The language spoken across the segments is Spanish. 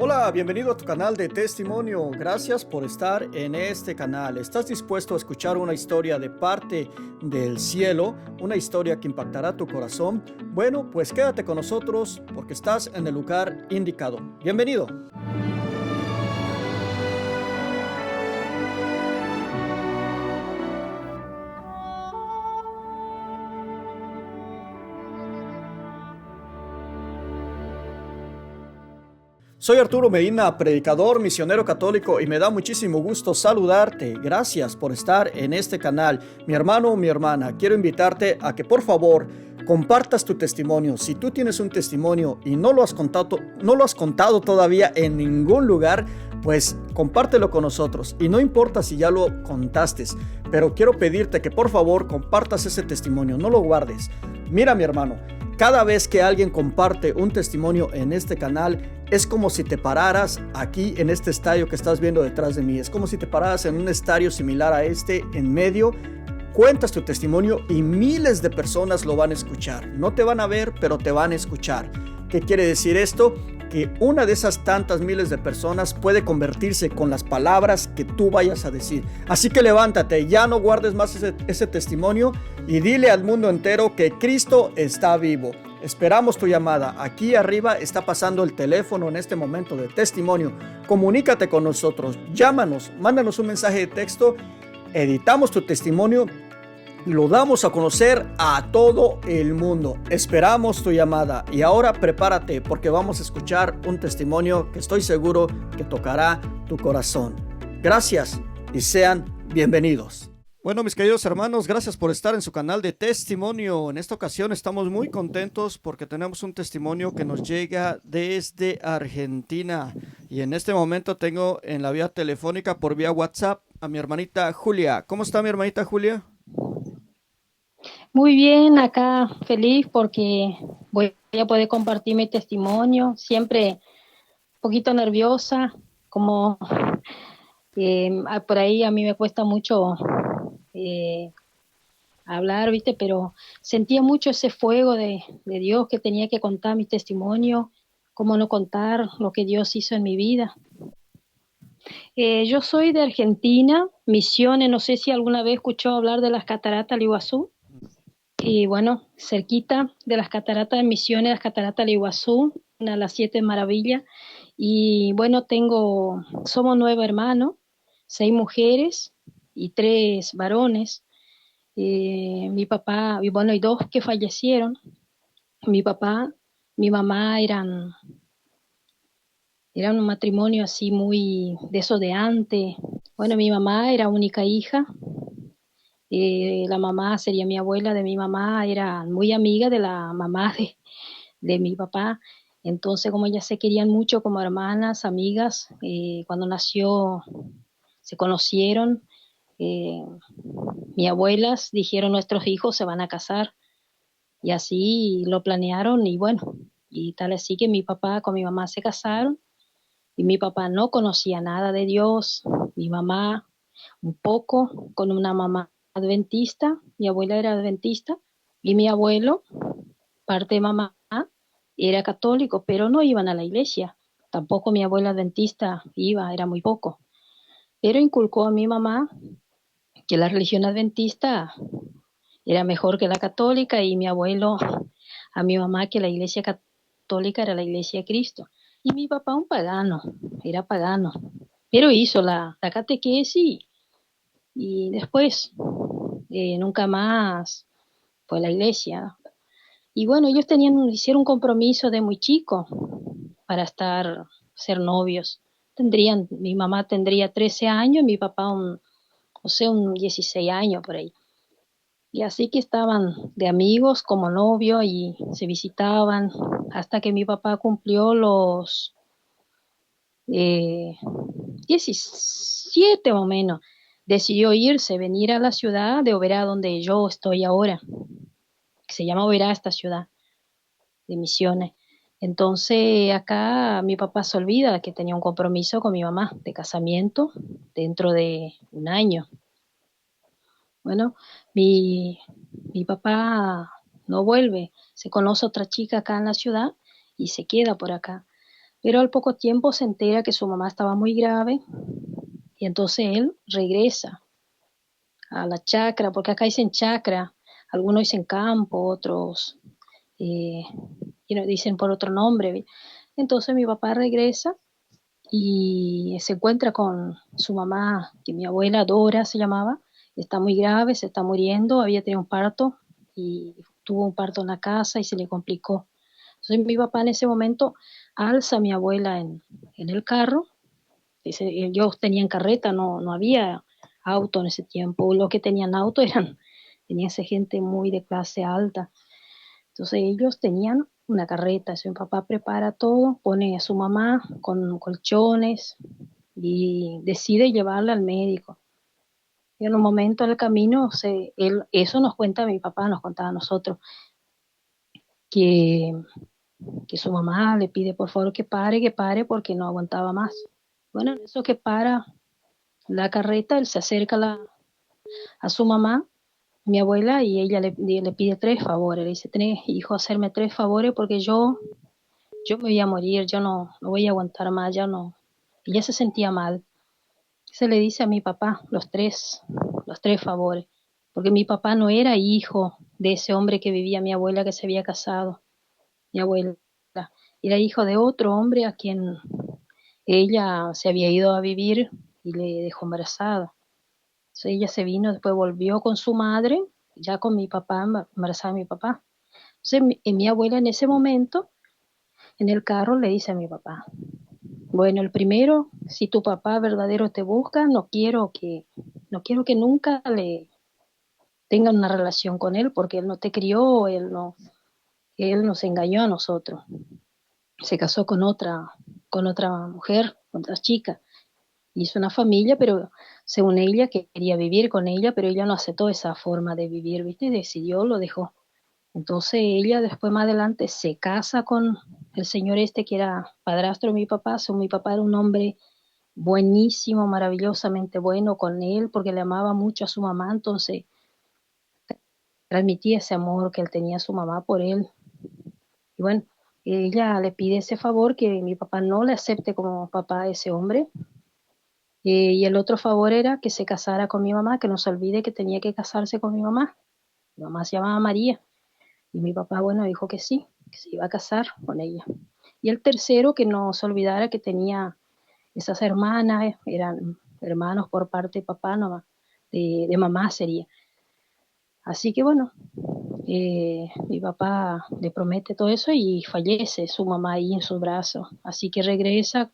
Hola, bienvenido a tu canal de testimonio. Gracias por estar en este canal. ¿Estás dispuesto a escuchar una historia de parte del cielo? Una historia que impactará tu corazón. Bueno, pues quédate con nosotros porque estás en el lugar indicado. Bienvenido. Soy Arturo Medina, predicador, misionero católico, y me da muchísimo gusto saludarte. Gracias por estar en este canal. Mi hermano, mi hermana, quiero invitarte a que por favor compartas tu testimonio. Si tú tienes un testimonio y no lo has contado todavía en ningún lugar, pues compártelo con nosotros. Y no importa si ya lo contaste, pero quiero pedirte que por favor compartas ese testimonio, no lo guardes. Mira, mi hermano, cada vez que alguien comparte un testimonio en este canal, es como si te pararas aquí en este estadio que estás viendo detrás de mí. Es como si te pararas en un estadio similar a este en medio. Cuentas tu testimonio y miles de personas lo van a escuchar. No te van a ver, pero te van a escuchar. ¿Qué quiere decir esto? Que una de esas tantas miles de personas puede convertirse con las palabras que tú vayas a decir. Así que levántate, ya no guardes más ese testimonio y dile al mundo entero que Cristo está vivo. Esperamos tu llamada. Aquí arriba está pasando el teléfono en este momento de testimonio. Comunícate con nosotros, llámanos, mándanos un mensaje de texto, editamos tu testimonio y lo damos a conocer a todo el mundo. Esperamos tu llamada y ahora prepárate porque vamos a escuchar un testimonio que estoy seguro que tocará tu corazón. Gracias y sean bienvenidos. Bueno, mis queridos hermanos, gracias por estar en su canal de testimonio. En esta ocasión estamos muy contentos porque tenemos un testimonio que nos llega desde Argentina. Y en este momento tengo en la vía telefónica por vía WhatsApp a mi hermanita Julia. ¿Cómo está mi hermanita Julia? Muy bien, acá feliz porque voy a poder compartir mi testimonio. Siempre un poquito nerviosa, como por ahí a mí me cuesta mucho eh, hablar, ¿viste? Pero sentía mucho ese fuego de Dios que tenía que contar mi testimonio, cómo no contar lo que Dios hizo en mi vida. Yo soy de Argentina, Misiones, no sé si alguna vez escuchó hablar de las cataratas del Iguazú. Y bueno, cerquita de las cataratas de Misiones, las cataratas del Iguazú, una de las siete maravillas. Y bueno, somos 9 hermanos, 6 mujeres y 3 varones. Mi papá, y bueno, hay dos que fallecieron. Mi papá, mi mamá eran un matrimonio así muy de eso de antes. Bueno, mi mamá era única hija. La mamá sería mi abuela de mi mamá, era muy amiga de la mamá de mi papá. Entonces, como ellas se querían mucho como hermanas, amigas, cuando nació se conocieron. eh, Mis abuelas dijeron nuestros hijos se van a casar y así lo planearon y bueno, y tal así que mi papá con mi mamá se casaron y mi papá no conocía nada de Dios, mi mamá un poco con una mamá adventista, mi abuela era adventista y mi abuelo, parte de mamá, era católico, pero no iban a la iglesia. Tampoco mi abuela adventista iba, era muy poco. Pero inculcó a mi mamá que la religión adventista era mejor que la católica y mi abuelo a mi mamá que la iglesia católica era la iglesia de Cristo. Y mi papá un pagano, era pagano, pero hizo la catequesis y después nunca más fue a la iglesia. Y bueno, hicieron un compromiso de muy chico para ser novios. Mi mamá tendría 13 años, mi papá o sea, un 16 años por ahí. Y así que estaban de amigos como novio y se visitaban hasta que mi papá cumplió los eh, 17 o menos. Decidió irse, venir a la ciudad de Oberá, donde yo estoy ahora, que se llama Oberá esta ciudad de Misiones. Entonces acá mi papá se olvida que tenía un compromiso con mi mamá de casamiento dentro de un año. Bueno, mi papá no vuelve, se conoce otra chica acá en la ciudad y se queda por acá. Pero al poco tiempo se entera que su mamá estaba muy grave y entonces él regresa a la chacra, porque acá dicen chacra, algunos dicen campo, otros eh, dicen por otro nombre. Entonces mi papá regresa y se encuentra con su mamá, que mi abuela Dora se llamaba, está muy grave, se está muriendo, había tenido un parto y tuvo un parto en la casa y se le complicó. Entonces mi papá en ese momento alza a mi abuela en el carro. Dice, ellos tenían carreta, no había auto en ese tiempo. Los que tenían auto tenían esa gente muy de clase alta. Entonces ellos tenían una carreta. Entonces, mi papá prepara todo, pone a su mamá con colchones y decide llevarla al médico. Y en un momento del camino, eso nos cuenta mi papá, nos contaba a nosotros, que, que su mamá le pide por favor que pare porque no aguantaba más. Bueno, eso que para la carreta, él se acerca a su mamá, mi abuela, y ella le pide tres favores. Le dice, tenés, hijo, hacerme tres favores porque yo me voy a morir, yo no voy a aguantar más, ya no. Ella se sentía mal. Se le dice a mi papá los tres favores, porque mi papá no era hijo de ese hombre que vivía mi abuela que se había casado, mi abuela. Era hijo de otro hombre a quien ella se había ido a vivir y le dejó embarazada. Entonces ella se vino, después volvió con su madre, ya con mi papá, embarazada de mi papá. Entonces mi abuela en ese momento, en el carro, le dice a mi papá, bueno, el primero, si tu papá verdadero te busca, no quiero que nunca le tengan una relación con él, porque él no te crió, él nos engañó a nosotros. Se casó con otra mujer, con otra chica. Hizo una familia, pero según ella quería vivir con ella, pero ella no aceptó esa forma de vivir, ¿viste? Decidió, lo dejó. Entonces ella después más adelante se casa con el señor este que era padrastro de mi papá. Mi papá era un hombre buenísimo, maravillosamente bueno con él, porque le amaba mucho a su mamá, entonces transmitía ese amor que él tenía a su mamá por él. Y bueno, ella le pide ese favor que mi papá no le acepte como papá a ese hombre. Y el otro favor era que se casara con mi mamá, que no se olvide que tenía que casarse con mi mamá. Mi mamá se llamaba María. Y mi papá, bueno, dijo que se iba a casar con ella. Y el tercero, que no se olvidara que tenía esas hermanas, eran hermanos por parte de papá, no, de mamá sería. Así que bueno, mi papá le promete todo eso y fallece su mamá ahí en sus brazos. Así que regresa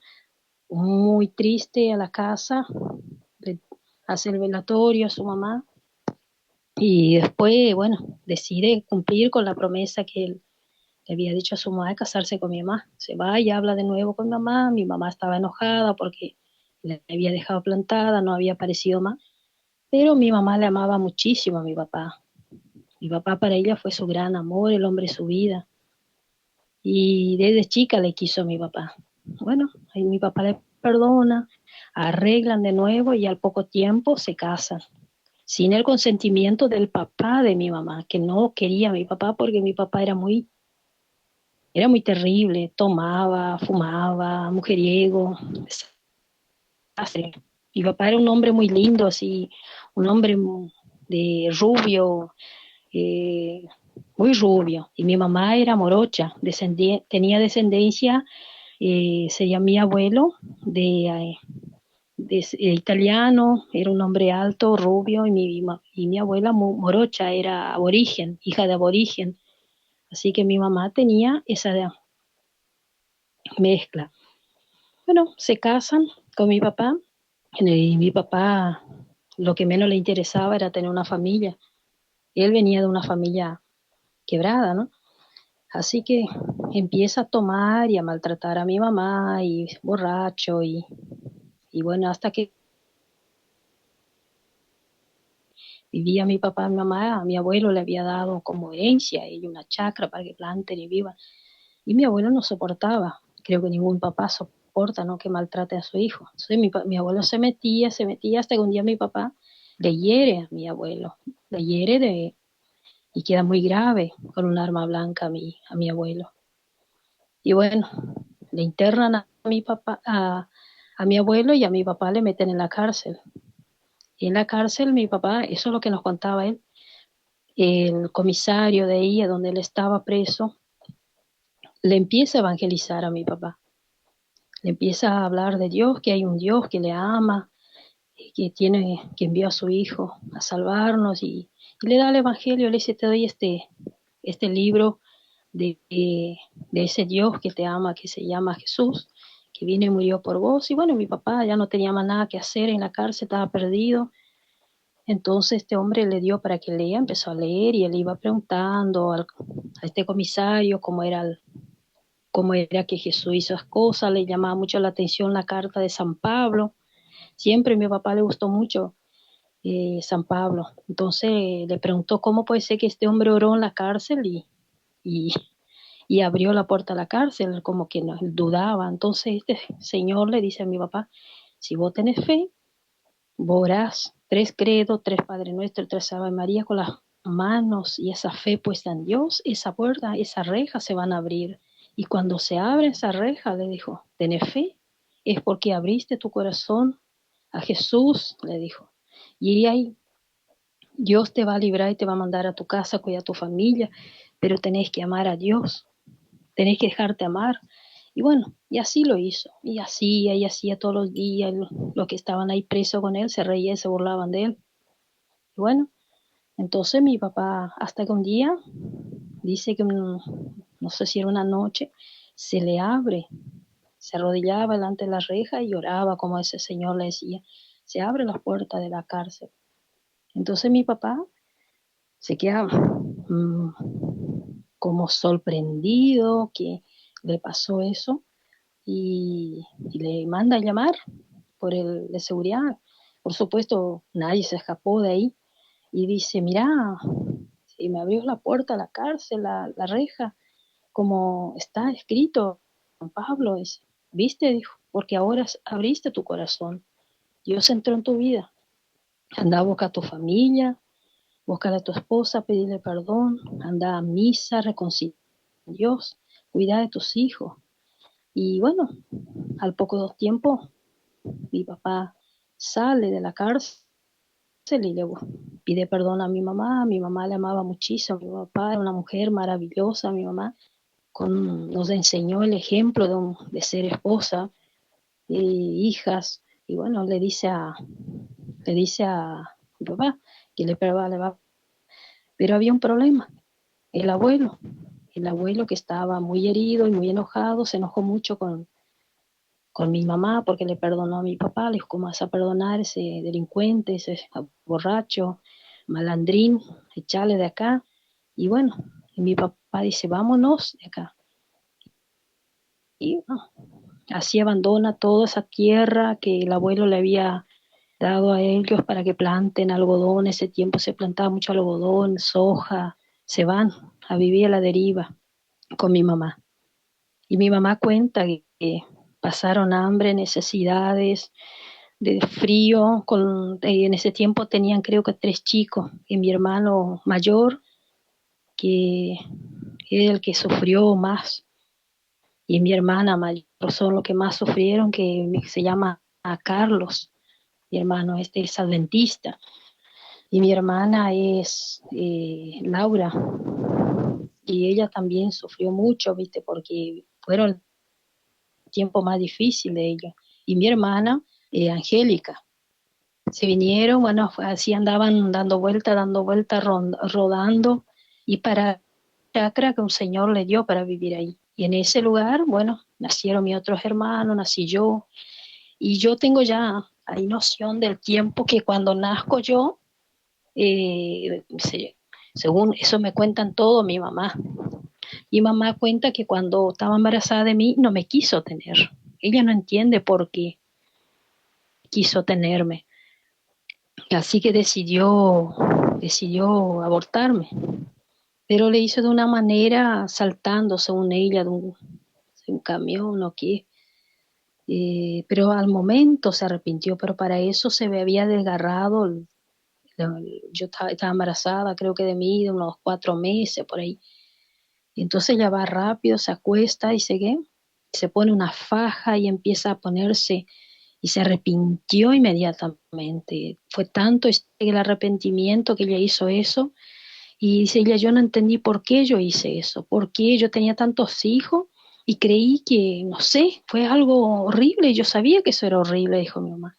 muy triste a la casa, le hace el velatorio a su mamá y después, bueno, decide cumplir con la promesa que él le había dicho a su mamá de casarse con mi mamá. Se va y habla de nuevo con mi mamá estaba enojada porque le había dejado plantada, no había aparecido más, pero mi mamá le amaba muchísimo a mi papá. Mi papá para ella fue su gran amor, el hombre de su vida. Y desde chica le quiso a mi papá. Bueno, ahí mi papá le perdona, arreglan de nuevo y al poco tiempo se casan, sin el consentimiento del papá de mi mamá, que no quería a mi papá porque mi papá era muy terrible, tomaba, fumaba, mujeriego, desastre. Mi papá era un hombre muy lindo, así, un hombre de rubio, eh, muy rubio, y mi mamá era morocha, tenía descendencia, sería mi abuelo de italiano, era un hombre alto, rubio, y mi abuela morocha, era aborigen, hija de aborigen, así que mi mamá tenía esa mezcla. Bueno, se casan con mi papá, y mi papá lo que menos le interesaba era tener una familia. Él venía de una familia quebrada, ¿no? Así que empieza a tomar y a maltratar a mi mamá y borracho y bueno, hasta que vivía mi papá, mi mamá, a mi abuelo le había dado como herencia y una chacra para que planten y vivan. Y mi abuelo no soportaba, creo que ningún papá soporta, ¿no? Que maltrate a su hijo. Entonces mi abuelo se metía hasta que un día mi papá le hiere a mi abuelo, le hiere y queda muy grave con un arma blanca a mi abuelo. Y bueno, le internan a mi papá, a mi abuelo y a mi papá le meten en la cárcel. Y en la cárcel mi papá, eso es lo que nos contaba él, el comisario de ahí, a donde él estaba preso, le empieza a evangelizar a mi papá. Le empieza a hablar de Dios, que hay un Dios que le ama, que tiene, que envió a su hijo a salvarnos y le da el evangelio, le dice, te doy este libro de ese Dios que te ama, que se llama Jesús, que vino y murió por vos. Y bueno, mi papá ya no tenía más nada que hacer en la cárcel, estaba perdido. Entonces este hombre le dio para que lea, empezó a leer y él iba preguntando a este comisario cómo era que Jesús hizo esas cosas, le llamaba mucho la atención la carta de San Pablo. Siempre a mi papá le gustó mucho San Pablo. Entonces le preguntó cómo puede ser que este hombre oró en la cárcel y, y abrió la puerta a la cárcel, como que no, dudaba. Entonces este señor le dice a mi papá, si vos tenés fe, vos orás 3 credos, 3 Padre Nuestro, 3 Ave María con las manos y esa fe puesta en Dios, esa puerta, esa reja se van a abrir. Y cuando se abre esa reja, le dijo, ¿tenés fe? Es porque abriste tu corazón a Jesús, le dijo. Y ahí Dios te va a librar y te va a mandar a tu casa, cuidar a tu familia, pero tenés que amar a Dios, tenés que dejarte amar. Y bueno, y así lo hizo, y hacía todos los días, los que estaban ahí presos con él se reían, se burlaban de él. Y bueno, entonces mi papá, hasta que un día, dice que no sé si era una noche, se le abre, se arrodillaba delante de la reja y lloraba como ese señor le decía, se abre la puerta de la cárcel. Entonces mi papá se queda como sorprendido que le pasó eso y le manda a llamar por el de seguridad. Por supuesto, nadie se escapó de ahí y dice, mira, y me abrió la puerta a la cárcel, la reja, como está escrito, Pablo, dice, ¿viste? Dijo, porque ahora abriste tu corazón, Dios entró en tu vida, anda a buscar a tu familia, buscar a tu esposa, pedirle perdón, anda a misa, reconciliar a Dios, cuida de tus hijos. Y bueno, al poco tiempo, mi papá sale de la cárcel y le pide perdón a mi mamá le amaba muchísimo, mi papá era una mujer maravillosa, mi mamá nos enseñó el ejemplo de ser esposa, hijas, y bueno, le dice a mi papá que le va, pero había un problema, el abuelo, el abuelo que estaba muy herido y muy enojado, se enojó mucho con mi mamá porque le perdonó a mi papá, le dijo, ¿cómo vas a perdonar ese delincuente, ese borracho, malandrín, echarle de acá? Y bueno, y mi papá dice, vámonos de acá. Y así abandona toda esa tierra que el abuelo le había dado a ellos para que planten algodón. Ese tiempo se plantaba mucho algodón, soja, se van a vivir a la deriva con mi mamá. Y mi mamá cuenta que pasaron hambre, necesidades, de frío. En ese tiempo tenían creo que 3 chicos. Y mi hermano mayor, que es el que sufrió más, y mi hermana mayor son los que más sufrieron, que se llama Carlos. Mi hermano este es adventista. Y mi hermana es Laura. Y ella también sufrió mucho, ¿viste? Porque fueron tiempo más difícil de ellos. Y mi hermana, Angélica, se vinieron, bueno, así andaban dando vuelta, rodando, y para chacra que un señor le dio para vivir ahí. Y en ese lugar, bueno, nacieron mis otros hermanos, nací yo, y yo tengo ya, hay noción del tiempo que cuando nazco yo, según eso me cuentan todo mi mamá. Mi mamá cuenta que cuando estaba embarazada de mí no me quiso tener. Ella no entiende por qué quiso tenerme. Así que decidió abortarme. Pero le hizo de una manera saltando, según ella, de un camión o qué. Pero al momento se arrepintió, pero para eso se me había desgarrado. Yo estaba embarazada, creo que de mí, de unos 4 meses por ahí. Y entonces ella va rápido, se acuesta y se qué. se pone una faja y empieza a ponerse y se arrepintió inmediatamente. Fue tanto el arrepentimiento que ella hizo eso. Y dice ella, yo no entendí por qué yo hice eso, por qué yo tenía tantos hijos y creí que, no sé, fue algo horrible. Yo sabía que eso era horrible, dijo mi mamá.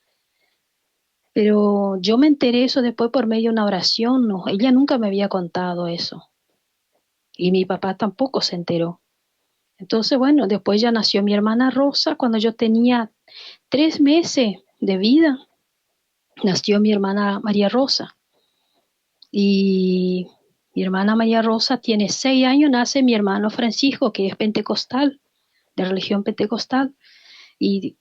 Pero yo me enteré eso después por medio de una oración, no, ella nunca me había contado eso. Y mi papá tampoco se enteró. Entonces, bueno, después ya nació mi hermana Rosa. Cuando yo tenía 3 meses de vida, nació mi hermana María Rosa. Y mi hermana María Rosa tiene 6 años, nace mi hermano Francisco, que es pentecostal, de religión pentecostal. Y,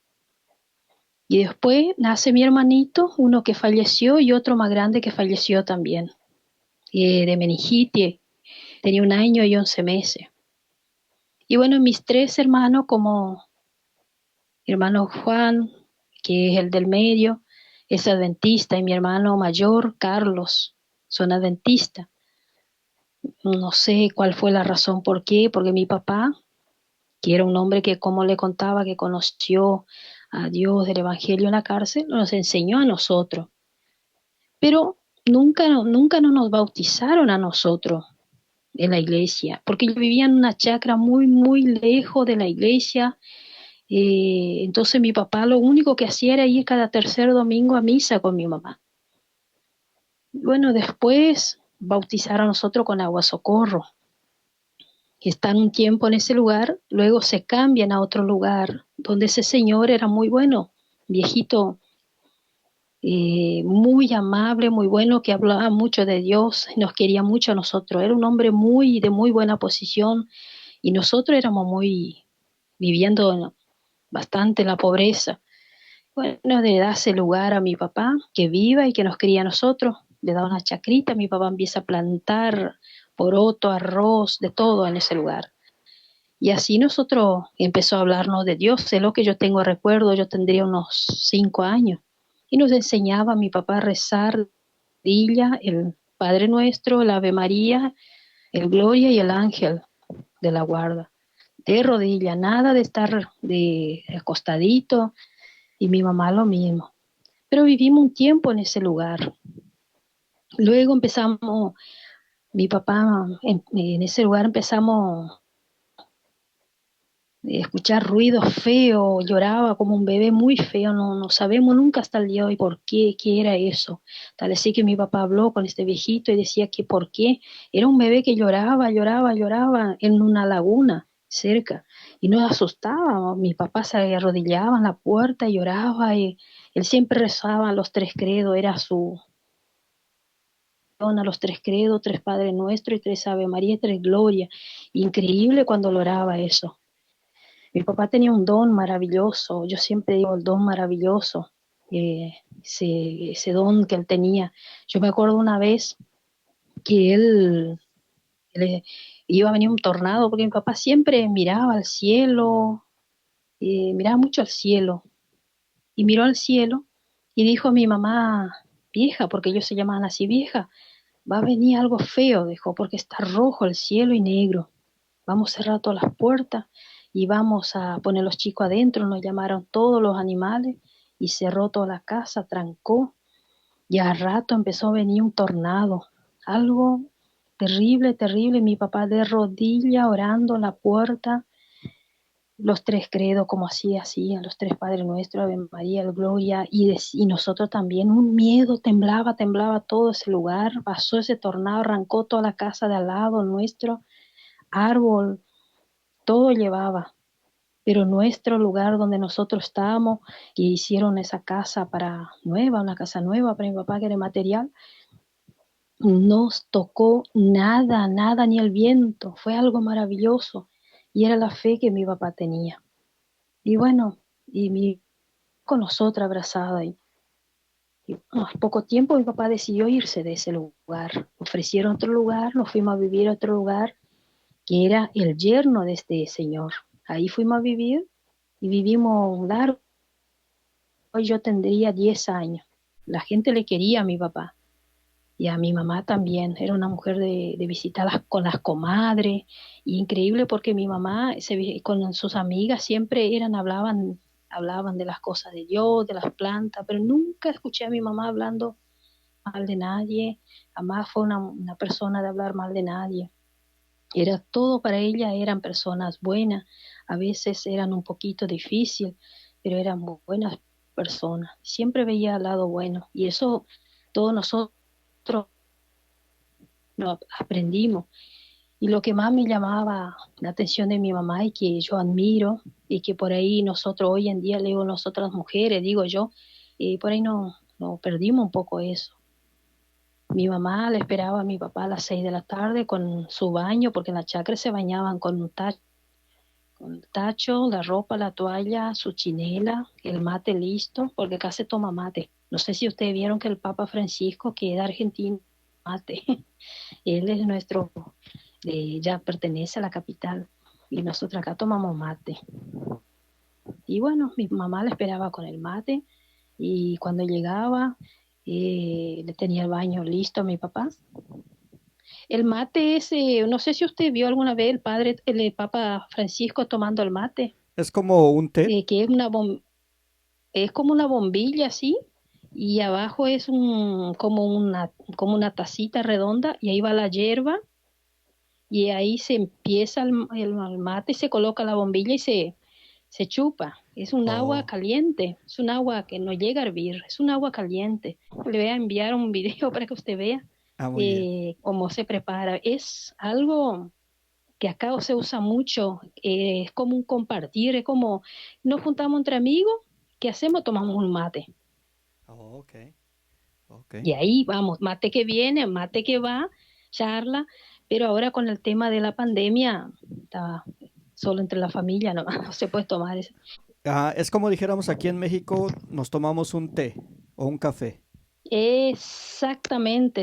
y después nace mi hermanito, uno que falleció y otro más grande que falleció también, de meningitis, tenía 1 año y 11 meses. Y bueno, mis 3 hermanos, como mi hermano Juan, que es el del medio, es adventista, y mi hermano mayor, Carlos, son adventistas. No sé cuál fue la razón por qué, porque mi papá, que era un hombre que, como le contaba, que conoció a Dios del Evangelio en la cárcel, nos enseñó a nosotros. Pero nunca no nos bautizaron a nosotros en la iglesia, porque yo vivía en una chacra muy lejos de la iglesia. Entonces mi papá lo único que hacía era ir cada tercer domingo a misa con mi mamá. Bueno, después bautizaron a nosotros con agua socorro. Están un tiempo en ese lugar, luego se cambian a otro lugar, donde ese señor era muy bueno, viejito, muy amable, muy bueno, que hablaba mucho de Dios, nos quería mucho a nosotros. Era un hombre de muy buena posición, y nosotros éramos viviendo bastante en la pobreza. Bueno, le da ese lugar a mi papá, que viva y que nos cría a nosotros. Le da una chacrita, mi papá empieza a plantar poroto, arroz, de todo en ese lugar. Y así nosotros empezó a hablarnos de Dios. Es lo que yo tengo recuerdo, yo tendría unos 5 años. Y nos enseñaba a mi papá a rezar el Padre Nuestro, el Ave María, el Gloria y el Ángel de la Guarda. De rodilla, nada de estar de acostadito. Y mi mamá lo mismo. Pero vivimos un tiempo en ese lugar. Luego empezamos, mi papá, en ese lugar empezamos escuchar ruidos feos, lloraba como un bebé muy feo, no sabemos nunca hasta el día de hoy por qué era eso. Tal así que mi papá habló con este viejito y decía que por qué. Era un bebé que lloraba en una laguna cerca y nos asustaba. Mi papá se arrodillaba en la puerta y lloraba, y él siempre rezaba los 3 credos, era a los 3 credos, 3 Padre Nuestro y 3 Ave María y 3 Gloria. Increíble cuando lo oraba eso. Mi papá tenía un don maravilloso, yo siempre digo el don maravilloso, ese don que él tenía. Yo me acuerdo una vez que él iba a venir un tornado, porque mi papá siempre miraba al cielo, miraba mucho al cielo, y miró al cielo y dijo a mi mamá, vieja, porque ellos se llamaban así, vieja, va a venir algo feo, dijo, porque está rojo el cielo y negro. Vamos a cerrar todas las puertas y vamos a poner los chicos adentro. Nos llamaron todos los animales y cerró toda la casa, trancó, y al rato empezó a venir un tornado, algo terrible, terrible. Mi papá de rodilla orando en la puerta, los 3 credos como así, a los 3 Padres Nuestros, Ave María, el Gloria, y nosotros también, un miedo, temblaba todo ese lugar. Pasó ese tornado, arrancó toda la casa de al lado nuestro, árbol, todo llevaba. Pero nuestro lugar donde nosotros estábamos, que hicieron esa casa una casa nueva para mi papá, que era material, nos tocó nada, ni el viento. Fue algo maravilloso. Y era la fe que mi papá tenía. Y bueno, con nosotros abrazada. Y poco tiempo mi papá decidió irse de ese lugar. Ofrecieron otro lugar, nos fuimos a vivir a otro lugar, que era el yerno de este señor. Ahí fuimos a vivir y vivimos largo. Hoy yo tendría 10 años. La gente le quería a mi papá. Y a mi mamá también, era una mujer de visitar con las comadres, y increíble porque mi mamá con sus amigas siempre hablaban de las cosas de Dios, de las plantas, pero nunca escuché a mi mamá hablando mal de nadie, jamás fue una persona de hablar mal de nadie. Era todo para ella, eran personas buenas, a veces eran un poquito difícil, pero eran buenas personas. Siempre veía al lado bueno y eso todos nosotros lo aprendimos. Y lo que más me llamaba la atención de mi mamá y que yo admiro y que por ahí nosotros hoy en día, leo nosotras mujeres, digo yo, por ahí no perdimos un poco eso. Mi mamá le esperaba a mi papá a las 6 de la tarde con su baño, porque en la chacra se bañaban con el tacho, la ropa, la toalla, su chinela, el mate listo, porque acá se toma mate. No sé si ustedes vieron que el Papa Francisco, que es de Argentina, mate. Él es nuestro, ya pertenece a la capital y nosotros acá tomamos mate. Y bueno, mi mamá le esperaba con el mate y cuando llegaba le tenía el baño listo a mi papá. El mate es, no sé si usted vio alguna vez el Papa Francisco tomando el mate, ¿Es como un té? que es como una bombilla así, y abajo es como una tacita redonda, y ahí va la hierba, y ahí se empieza el mate, se coloca la bombilla y se chupa. Es un agua Oh, caliente, es un agua que no llega a hervir, es un agua caliente. Le voy a enviar un video para que usted vea muy bien. cómo se prepara. Es algo que acá se usa mucho, es como un compartir, es como nos juntamos entre amigos, ¿qué hacemos? Tomamos un mate. Oh, ok, ok. Y ahí vamos, mate que viene, mate que va, charla, pero ahora con el tema de la pandemia, está solo entre la familia, no, no se puede tomar eso. Ah, es como dijéramos aquí en México, nos tomamos un té o un café. Exactamente,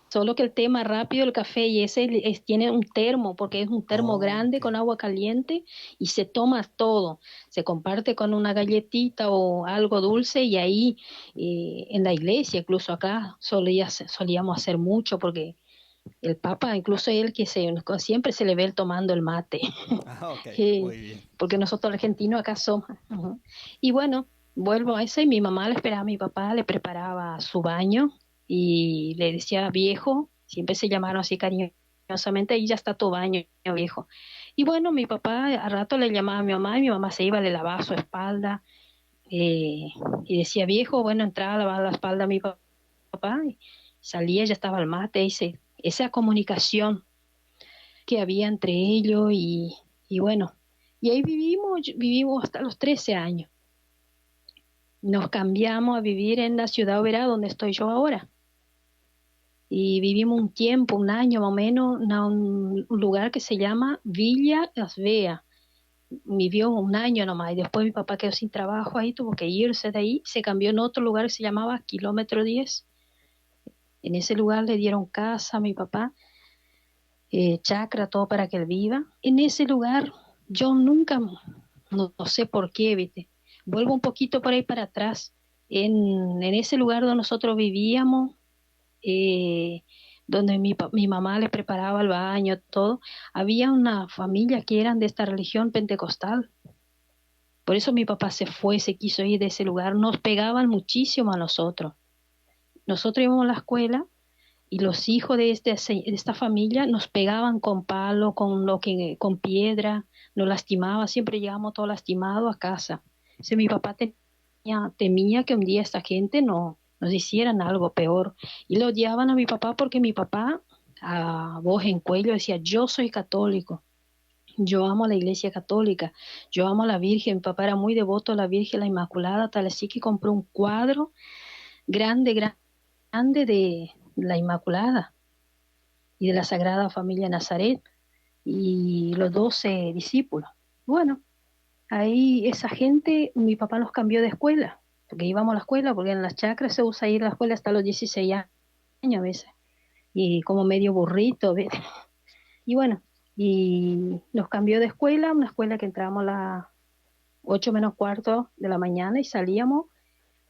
solo que el tema rápido, el café, y tiene un termo, porque es un termo Oh, grande ok. con agua caliente y se toma todo, se comparte con una galletita o algo dulce y ahí en la iglesia, incluso acá solíamos hacer mucho porque el Papa, incluso él siempre se le ve él tomando el mate. Ah, ok, eh, muy bien. porque nosotros argentinos acá somos. Ujú. Y bueno, vuelvo a eso y mi mamá le esperaba a mi papá, le preparaba su baño y le decía viejo, siempre se llamaron así cariñosamente, ahí ya está tu baño, viejo. Y bueno, mi papá a rato le llamaba a mi mamá y mi mamá se iba, le lavaba su espalda eh, y decía viejo, bueno, entraba a lavar la espalda a mi papá y salía, ya estaba el mate, esa comunicación que había entre ellos y bueno, y ahí vivimos hasta los 13 años. Nos cambiamos a vivir en la ciudad obrera donde estoy yo ahora. Y vivimos un tiempo, un año más o menos, en un lugar que se llama Villa Las Veas. Vivió un año nomás y después mi papá quedó sin trabajo ahí, tuvo que irse de ahí, se cambió en otro lugar que se llamaba Kilómetro 10. En ese lugar le dieron casa a mi papá, chacra, todo para que él viva. En ese lugar yo nunca, no sé por qué, ¿viste? Vuelvo un poquito por ahí para atrás. En ese lugar donde nosotros vivíamos, eh, donde mi mamá le preparaba el baño, todo, había una familia que eran de esta religión pentecostal. Por eso mi papá se fue, se quiso ir de ese lugar. Nos pegaban muchísimo a nosotros. Nosotros íbamos a la escuela y los hijos de esta familia nos pegaban con palo, con piedra, nos lastimaba, siempre llegamos todos lastimados a casa. Entonces, mi papá temía que un día esta gente nos hicieran algo peor. Y lo odiaban a mi papá porque mi papá, a voz en cuello, decía, yo soy católico. Yo amo a la iglesia católica, yo amo a la Virgen, mi papá era muy devoto a la Virgen, la Inmaculada, tal así que compró un cuadro grande, grande de la Inmaculada y de la Sagrada Familia de Nazaret y los 12 discípulos. Bueno, ahí esa gente, mi papá nos cambió de escuela, porque íbamos a la escuela, porque en las chacras se usa ir a la escuela hasta los 16 años a veces, y como medio burrito, ¿ves? Y bueno, y nos cambió de escuela, una escuela que entrábamos a las 8 menos cuarto de la mañana y salíamos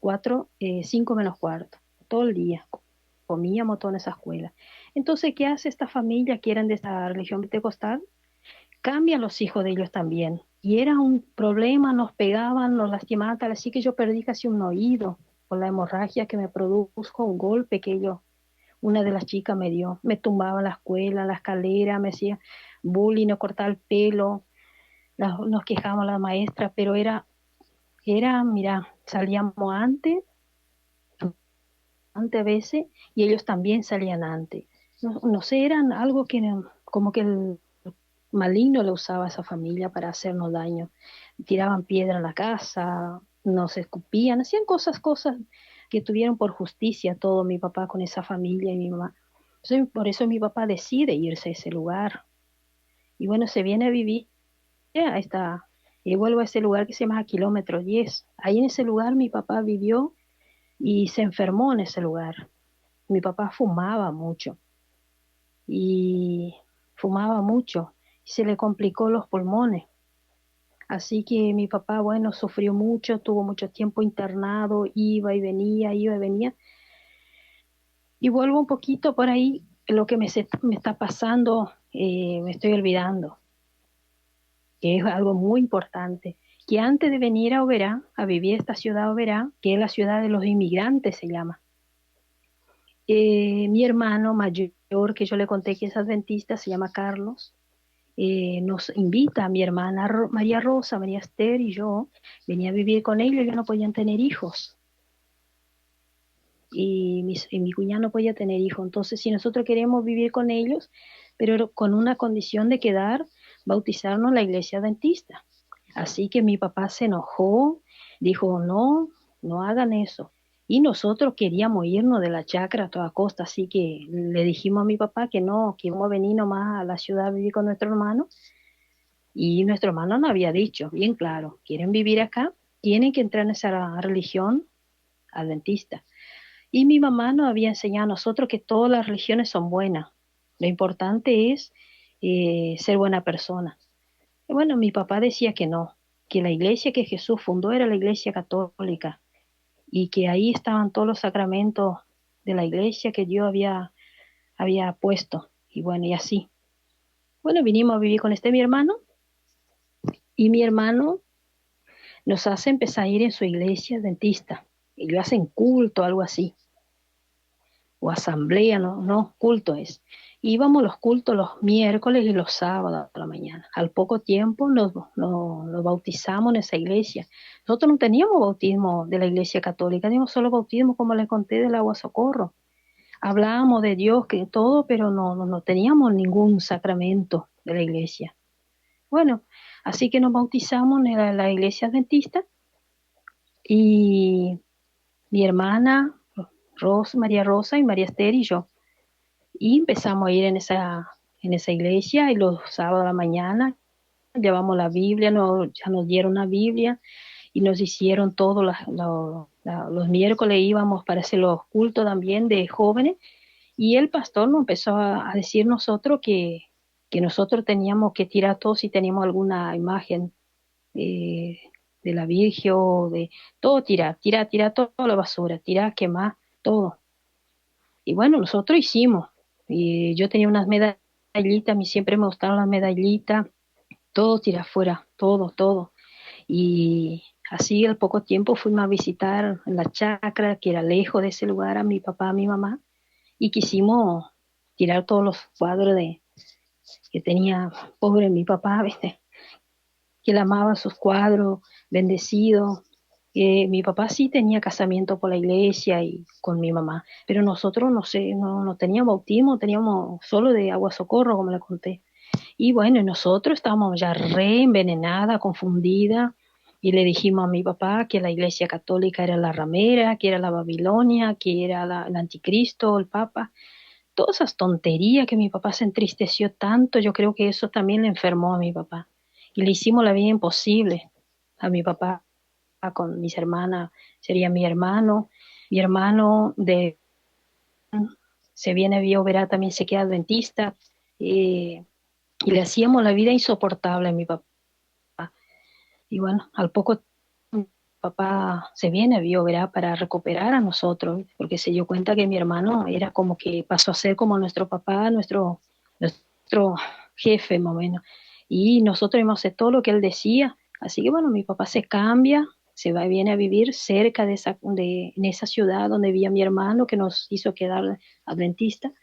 5 menos cuarto, todo el día. comíamos todo en esa escuela. Entonces, ¿qué hace esta familia que eran de esta religión pentecostal? Cambian los hijos de ellos también. Y era un problema, nos pegaban, nos lastimaban, tal así que yo perdí casi un oído por la hemorragia que me produjo un golpe que una de las chicas me dio. Me tumbaba en la escuela, en la escalera, me hacía bullying, nos cortaba el pelo, nos quejábamos la maestra, pero mira, salíamos antes a veces, y ellos también salían antes. No, no sé, eran algo que como que el maligno le usaba a esa familia para hacernos daño. Tiraban piedra a la casa, nos escupían, hacían cosas que tuvieron por justicia todo mi papá con esa familia y mi mamá. Por eso mi papá decide irse a ese lugar. Y bueno, se viene a vivir a y vuelvo a ese lugar que se llama Kilómetro 10. Ahí en ese lugar mi papá vivió y se enfermó en ese lugar. Mi papá y fumaba mucho y se le complicó los pulmones. Así que mi papá, bueno, sufrió mucho, tuvo mucho tiempo internado, iba y venía. Y vuelvo un poquito por ahí, lo que me está pasando, me estoy olvidando, que es algo muy importante, que antes de venir a Oberá, a vivir esta ciudad Oberá, que es la ciudad de los inmigrantes se llama, mi hermano mayor, que yo le conté que es adventista, se llama Carlos, nos invita a mi hermana María Rosa, María Esther y yo, venía a vivir con ellos, ellos no podían tener hijos. Y mi cuñado no podía tener hijos. Entonces, si nosotros queremos vivir con ellos, pero con una condición de quedar, bautizarnos en la iglesia adventista. Así que mi papá se enojó, dijo, no, no hagan eso. Y nosotros queríamos irnos de la chacra a toda costa, así que le dijimos a mi papá que no, que íbamos a venir nomás a la ciudad a vivir con nuestro hermano. Y nuestro hermano nos había dicho, bien claro, quieren vivir acá, tienen que entrar en esa religión adventista. Y mi mamá nos había enseñado a nosotros que todas las religiones son buenas. Lo importante es ser buena persona. Y bueno, mi papá decía que no, que la iglesia que Jesús fundó era la iglesia católica y que ahí estaban todos los sacramentos de la iglesia que Dios había puesto. Y bueno, y así. Bueno, vinimos a vivir con mi hermano y mi hermano nos hace empezar a ir en su iglesia dentista. Ellos hacen culto, algo así. O asamblea, no, no, culto es. Íbamos los cultos los miércoles y los sábados a la mañana. Al poco tiempo nos bautizamos en esa iglesia. Nosotros no teníamos bautismo de la iglesia católica, teníamos solo bautismo, como les conté, del agua socorro. Hablábamos de Dios, que todo, pero no teníamos ningún sacramento de la iglesia. Bueno, así que nos bautizamos en la iglesia adventista y mi hermana María Rosa y María Esther y yo. Y empezamos a ir en esa iglesia y los sábados a la mañana llevamos la Biblia, ya nos dieron una Biblia y nos hicieron todos los miércoles íbamos para hacer los cultos también de jóvenes y el pastor nos empezó a decir nosotros que nosotros teníamos que tirar todo si teníamos alguna imagen eh, de la Virgen o de todo tirar toda la basura, tirar, quemar, todo. Y bueno, nosotros hicimos. Y yo tenía unas medallitas, a mí siempre me gustaron las medallitas, todo tirar afuera, todo. Y así al poco tiempo fuimos a visitar la chacra, que era lejos de ese lugar, a mi papá, a mi mamá, y quisimos tirar todos los cuadros que tenía, pobre mi papá, ¿viste? Que él amaba sus cuadros, bendecido. Mi papá sí tenía casamiento por la iglesia y con mi mamá, pero nosotros no sé, no teníamos bautismo, teníamos solo de agua socorro, como le conté. Y bueno, nosotros estábamos ya re envenenada, confundida, y le dijimos a mi papá que la iglesia católica era la ramera, que era la Babilonia, que era el anticristo, el papa. Todas esas tonterías que mi papá se entristeció tanto, yo creo que eso también le enfermó a mi papá. Y le hicimos la vida imposible a mi papá con mis hermanas, sería mi hermano se viene a Vía Oberá, también se queda adventista, y le hacíamos la vida insoportable a mi papá. Y bueno, al poco papá se viene a Biográ para recuperar a nosotros, porque se dio cuenta que mi hermano era como que pasó a ser como nuestro papá, nuestro jefe, más o menos. Y nosotros íbamos a hacer todo lo que él decía. Así que bueno, mi papá se cambia, se va, viene a vivir cerca en esa ciudad donde vivía mi hermano, que nos hizo quedar adventista.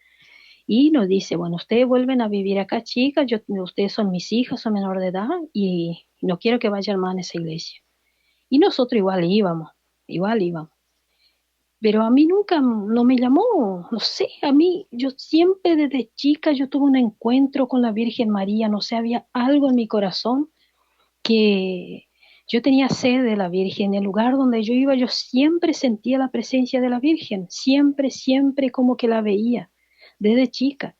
Y nos dice, bueno, ustedes vuelven a vivir acá, chicas, ustedes son mis hijas, son menor de edad, y no quiero que vayan más a esa iglesia. Y nosotros igual íbamos. Pero a mí nunca no me llamó, no sé, a mí, yo siempre desde chica yo tuve un encuentro con la Virgen María, no sé, había algo en mi corazón que yo tenía sed de la Virgen. En el lugar donde yo iba, yo siempre sentía la presencia de la Virgen, siempre, siempre como que la veía, desde chica.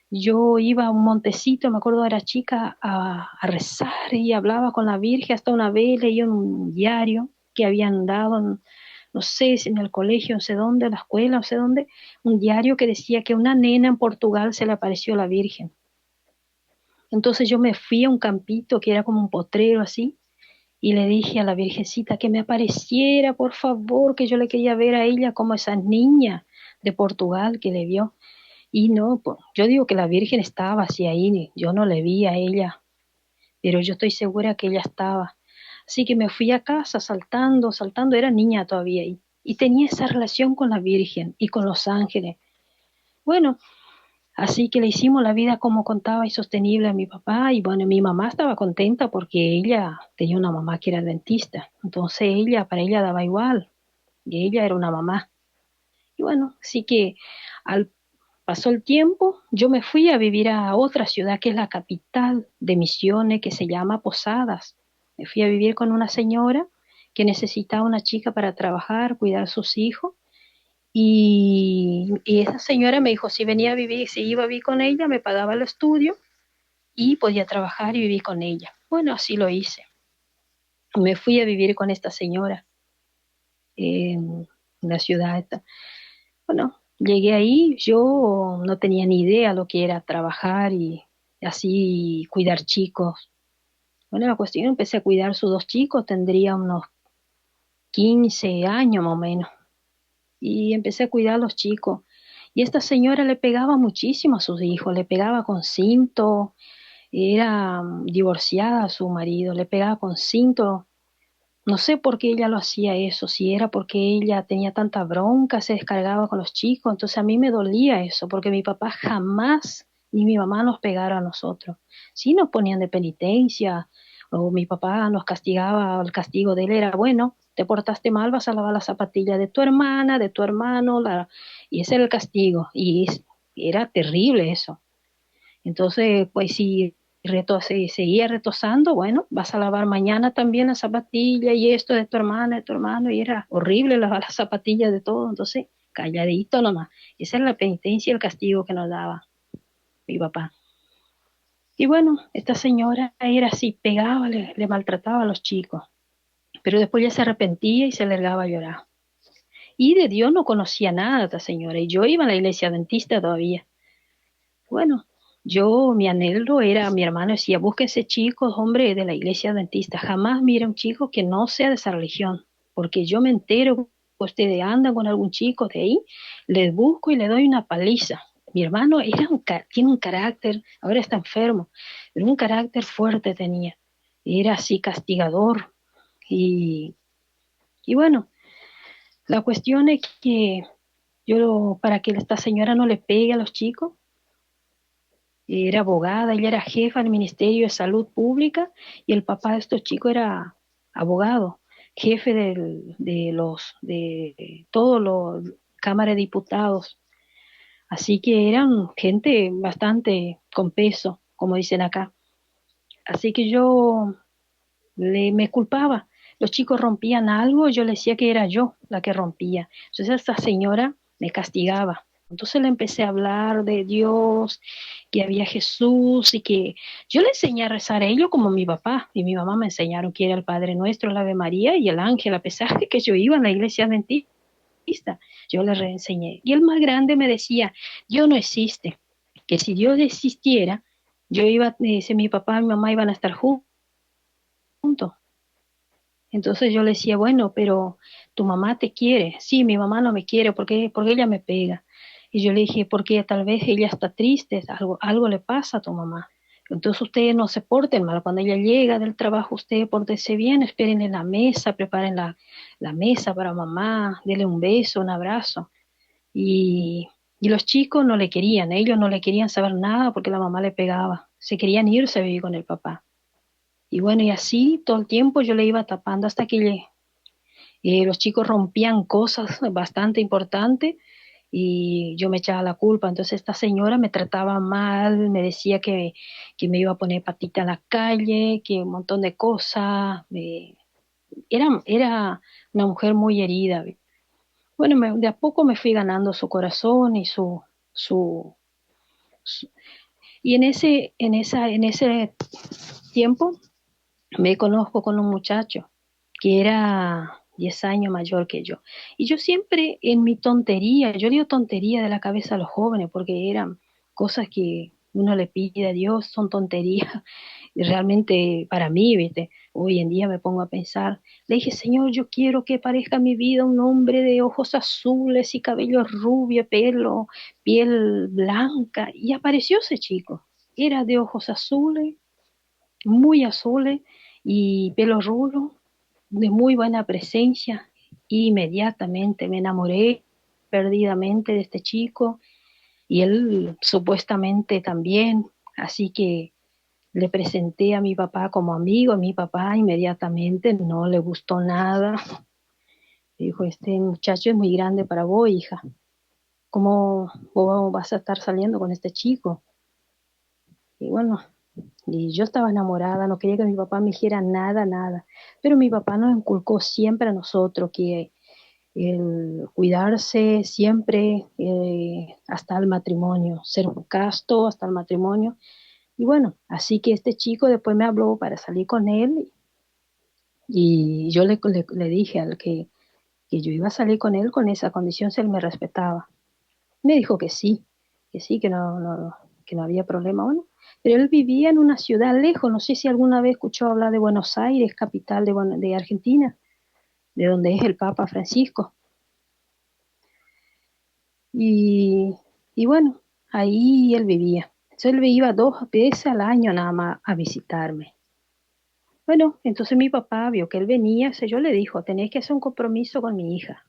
Yo iba a un montecito, me acuerdo era chica, a rezar y hablaba con la Virgen. Hasta una vez leí un diario que habían dado, no sé si en el colegio, no sé dónde, en la escuela, no sé dónde, un diario que decía que a una nena en Portugal se le apareció la Virgen. Entonces yo me fui a un campito que era como un potrero así, y le dije a la Virgencita que me apareciera, por favor, que yo le quería ver a ella como esa niña de Portugal que le vio. Y no, yo digo que la Virgen estaba así ahí, yo no le vi a ella, pero yo estoy segura que ella estaba. Así que me fui a casa saltando, saltando, era niña todavía y tenía esa relación con la Virgen y con los ángeles. Bueno, así que le hicimos la vida como contaba y sostenible a mi papá y bueno, mi mamá estaba contenta porque ella tenía una mamá que era dentista, entonces para ella daba igual, y ella era una mamá. Y bueno, así que al pasó el tiempo, yo me fui a vivir a otra ciudad que es la capital de Misiones, que se llama Posadas. Me fui a vivir con una señora que necesitaba una chica para trabajar, cuidar a sus hijos. Y esa señora me dijo, si venía a vivir, si iba a vivir con ella, me pagaba el estudio y podía trabajar y vivir con ella. Bueno, así lo hice. Me fui a vivir con esta señora en la ciudad esta. Bueno, llegué ahí, yo no tenía ni idea lo que era trabajar y así cuidar chicos. Bueno, la cuestión, empecé a cuidar sus dos chicos, tendría unos 15 años más o menos, y empecé a cuidar a los chicos. Y esta señora le pegaba muchísimo a sus hijos, le pegaba con cinto, era divorciada a su marido, le pegaba con cinto. No sé por qué ella lo hacía eso, si era porque ella tenía tanta bronca, se descargaba con los chicos, entonces a mí me dolía eso, porque mi papá jamás ni mi mamá nos pegaron a nosotros. Sí nos ponían de penitencia, o mi papá nos castigaba, el castigo de él era, bueno, te portaste mal, vas a lavar las zapatillas de tu hermana, de tu hermano, y ese era el castigo, era terrible eso. Entonces, pues si seguía retosando, bueno, vas a lavar mañana también la zapatilla y esto de tu hermana, de tu hermano, y era horrible lavar las zapatillas de todo, entonces calladito nomás. Esa era la penitencia y el castigo que nos daba mi papá. Y bueno, esta señora era así, pegaba, le maltrataba a los chicos, pero después ya se arrepentía y se largaba a llorar. Y de Dios no conocía nada esta señora, y yo iba a la iglesia adventista todavía. Bueno, mi anhelo era, mi hermano decía, búsquense chicos, hombre, de la iglesia adventista. Jamás mira un chico que no sea de esa religión, porque yo me entero que ustedes andan con algún chico de ahí, les busco y le doy una paliza. Mi hermano tiene un carácter, ahora está enfermo, pero un carácter fuerte tenía. Era así castigador. Y, y bueno, la cuestión es que para que esta señora no le pegue a los chicos, era abogada, ella era jefa del Ministerio de Salud Pública y el papá de estos chicos era abogado, jefe de todos los Cámara de Diputados. Así que eran gente bastante con peso, como dicen acá. Así que me culpaba. Los chicos rompían algo, yo le decía que era yo la que rompía. Entonces esta señora me castigaba. Entonces le empecé a hablar de Dios, que había Jesús y que yo le enseñé a rezar a ellos como mi papá y mi mamá me enseñaron que era el Padre Nuestro, la Ave María y el ángel, a pesar de que yo iba a la iglesia adventista, yo le reenseñé. Y el más grande me decía, Dios no existe, que si Dios existiera, mi papá y mi mamá iban a estar juntos. Entonces yo le decía, bueno, pero tu mamá te quiere. Sí, mi mamá no me quiere porque ella me pega. Y yo le dije, porque tal vez ella está triste, algo le pasa a tu mamá. Entonces ustedes no se porten mal. Cuando ella llega del trabajo, ustedes pórtense bien, esperen en la mesa, preparen la mesa para mamá, denle un beso, un abrazo. Y, y los chicos no le querían, ellos no le querían saber nada porque la mamá le pegaba. Se querían irse a vivir con el papá. Y bueno, y así todo el tiempo yo le iba tapando hasta que los chicos rompían cosas bastante importantes y yo me echaba la culpa. Entonces esta señora me trataba mal, me decía que me iba a poner patita en la calle, que un montón de cosas. Era una mujer muy herida. Bueno, de a poco me fui ganando su corazón y su, su- y en ese tiempo me conozco con un muchacho que era 10 años mayor que yo. Y yo siempre en mi tontería, yo digo tontería de la cabeza a los jóvenes, porque eran cosas que uno le pide a Dios, son tonterías. Y realmente para mí, ¿viste? Hoy en día me pongo a pensar, le dije, Señor, yo quiero que parezca mi vida un hombre de ojos azules y cabello rubio, piel blanca. Y apareció ese chico. Era de ojos azules, muy azules y pelo rubio, de muy buena presencia. Inmediatamente me enamoré perdidamente de este chico y él supuestamente también. Así que le presenté a mi papá como amigo. A mi papá inmediatamente no le gustó nada. Dijo, este muchacho es muy grande para vos, hija. ¿Cómo vos vas a estar saliendo con este chico? Y bueno, y yo estaba enamorada, no quería que mi papá me dijera nada, nada. Pero mi papá nos inculcó siempre a nosotros que el cuidarse siempre hasta el matrimonio, ser un casto hasta el matrimonio. Y bueno, así que este chico después me habló para salir con él y yo le dije al que yo iba a salir con él con esa condición si él me respetaba. Me dijo que sí, que no había problema. Bueno, pero él vivía en una ciudad lejos. No sé si alguna vez escuchó hablar de Buenos Aires, capital de Argentina, de donde es el Papa Francisco. Y, y bueno, ahí él vivía. Entonces él iba 2 veces al año nada más a visitarme. Bueno, entonces mi papá vio que él venía, yo le dijo, tenés que hacer un compromiso con mi hija,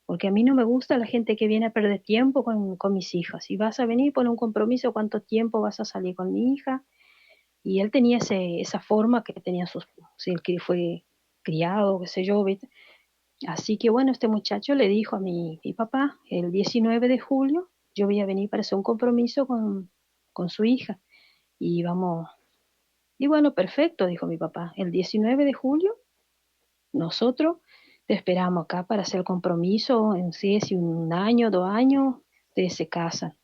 porque a mí no me gusta la gente que viene a perder tiempo con mis hijas. Si vas a venir, pon un compromiso, cuánto tiempo vas a salir con mi hija. Y él tenía esa forma que tenía si él que fue criado, qué sé yo, ¿viste? Así que bueno, este muchacho le dijo a mi papá, el 19 de julio, yo voy a venir para hacer un compromiso con su hija. Y vamos, y bueno, perfecto, dijo mi papá, el 19 de julio nosotros te esperamos acá para hacer el compromiso, en sí, si 1 año, 2 años, ustedes se casan.